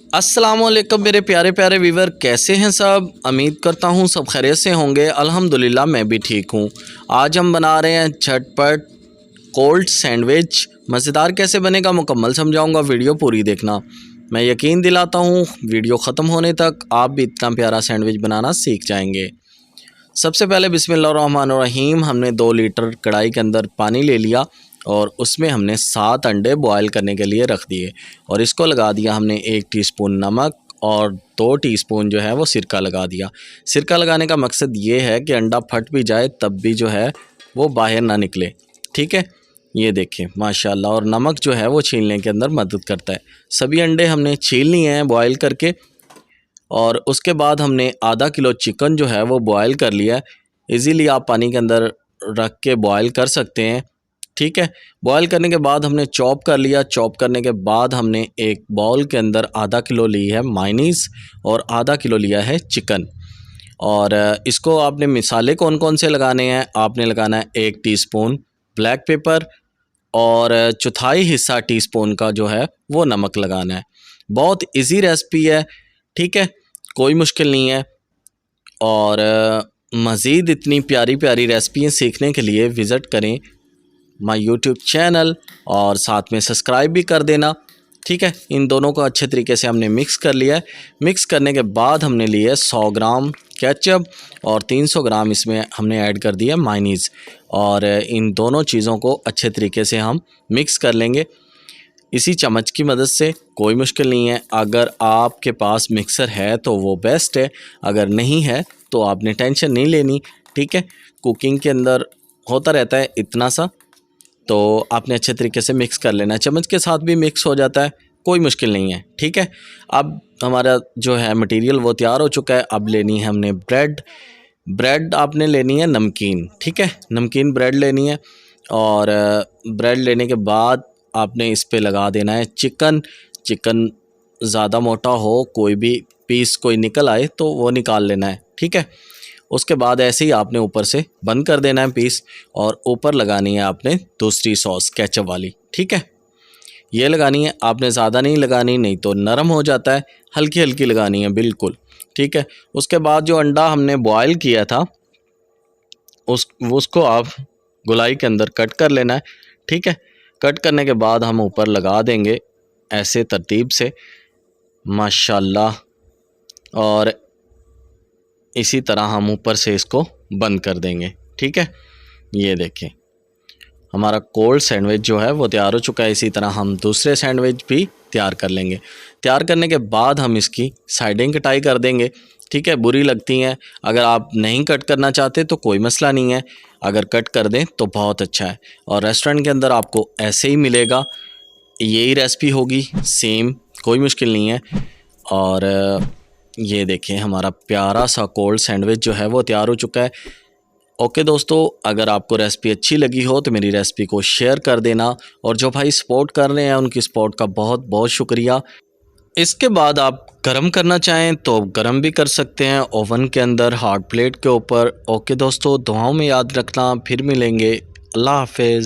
अस्सलाम वालेकुम मेरे प्यारे प्यारे व्यूवर, कैसे हैं सब। उम्मीद करता हूँ सब खैरियत से होंगे। अल्हम्दुलिल्लाह मैं भी ठीक हूँ। आज हम बना रहे हैं झटपट कोल्ड सैंडविच। मज़ेदार कैसे बनेगा मुकम्मल समझाऊंगा, वीडियो पूरी देखना। मैं यकीन दिलाता हूँ वीडियो ख़त्म होने तक आप भी इतना प्यारा सैंडविच बनाना सीख जाएंगे। सबसे पहले बिस्मिल्लाहिर्रहमानिर्रहीम, हमने 2 लीटर कढ़ाई के अंदर पानी ले लिया और उसमें हमने 7 अंडे बॉयल करने के लिए रख दिए और इसको लगा दिया हमने 1 टीस्पून नमक और 2 टीस्पून जो है वो सिरका लगा दिया। सिरका लगाने का मकसद ये है कि अंडा फट भी जाए तब भी जो है वो बाहर ना निकले। ठीक है, ये देखें माशाल्लाह। और नमक जो है वो छीलने के अंदर मदद करता है। सभी अंडे हमने छील लिए हैं बॉयल करके और उसके बाद हमने आधा किलो चिकन जो है वो बॉयल कर लिया है। इजीली आप पानी के अंदर रख के बॉयल कर सकते हैं। ठीक है, बॉयल करने के बाद हमने चॉप कर लिया। चॉप करने के बाद हमने एक बाउल के अंदर आधा किलो ली है मायनीज़ और आधा किलो लिया है चिकन। और इसको आपने मिसाले कौन कौन से लगाने हैं, आपने लगाना है 1 टीस्पून ब्लैक पेपर और चौथाई हिस्सा टीस्पून का जो है वो नमक लगाना है। बहुत इजी रेसिपी है, ठीक है, कोई मुश्किल नहीं है। और मज़ीद इतनी प्यारी प्यारी रेसिपियाँ सीखने के लिए विज़िट करें माय यूट्यूब चैनल और साथ में सब्सक्राइब भी कर देना। ठीक है, इन दोनों को अच्छे तरीके से हमने मिक्स कर लिया है। मिक्स करने के बाद हमने लिए 100 ग्राम केचप और 300 ग्राम इसमें हमने ऐड कर दिया मायनीज़ और इन दोनों चीज़ों को अच्छे तरीके से हम मिक्स कर लेंगे इसी चम्मच की मदद से। कोई मुश्किल नहीं है, अगर आपके पास मिक्सर है तो वो बेस्ट है, अगर नहीं है तो आपने टेंशन नहीं लेनी। ठीक है, कुकिंग के अंदर होता रहता है इतना सा, तो आपने अच्छे तरीके से मिक्स कर लेना है। चम्मच के साथ भी मिक्स हो जाता है, कोई मुश्किल नहीं है। ठीक है, अब हमारा जो है मटेरियल वो तैयार हो चुका है। अब लेनी है हमने ब्रेड आपने लेनी है नमकीन। ठीक है, नमकीन ब्रेड लेनी है और ब्रेड लेने के बाद आपने इस पे लगा देना है चिकन। ज़्यादा मोटा हो, कोई भी पीस कोई निकल आए तो वो निकाल लेना है। ठीक है, उसके बाद ऐसे ही आपने ऊपर से बंद कर देना है पीस और ऊपर लगानी है आपने दूसरी सॉस केचप वाली। ठीक है, ये लगानी है आपने, ज़्यादा नहीं लगानी, नहीं तो नरम हो जाता है, हल्की हल्की लगानी है बिल्कुल। ठीक है, उसके बाद जो अंडा हमने बॉयल किया था उसको आप गोलाई के अंदर कट कर लेना है। ठीक है, कट करने के बाद हम ऊपर लगा देंगे ऐसे तरतीब से माशाल्लाह और इसी तरह हम ऊपर से इसको बंद कर देंगे। ठीक है, ये देखें हमारा कोल्ड सैंडविच जो है वो तैयार हो चुका है। इसी तरह हम दूसरे सैंडविच भी तैयार कर लेंगे। तैयार करने के बाद हम इसकी साइडें कटाई कर देंगे। ठीक है, बुरी लगती हैं, अगर आप नहीं कट करना चाहते तो कोई मसला नहीं है, अगर कट कर दें तो बहुत अच्छा है। और रेस्टोरेंट के अंदर आपको ऐसे ही मिलेगा, यही रेसिपी होगी सेम, कोई मुश्किल नहीं है। और ये देखें हमारा प्यारा सा कोल्ड सैंडविच जो है वो तैयार हो चुका है। ओके दोस्तों, अगर आपको रेसिपी अच्छी लगी हो तो मेरी रेसिपी को शेयर कर देना और जो भाई सपोर्ट कर रहे हैं उनकी सपोर्ट का बहुत बहुत शुक्रिया। इसके बाद आप गरम करना चाहें तो गरम भी कर सकते हैं ओवन के अंदर, हॉट प्लेट के ऊपर। ओके दोस्तों, दुआओं में याद रखना, फिर मिलेंगे। अल्लाह हाफिज़।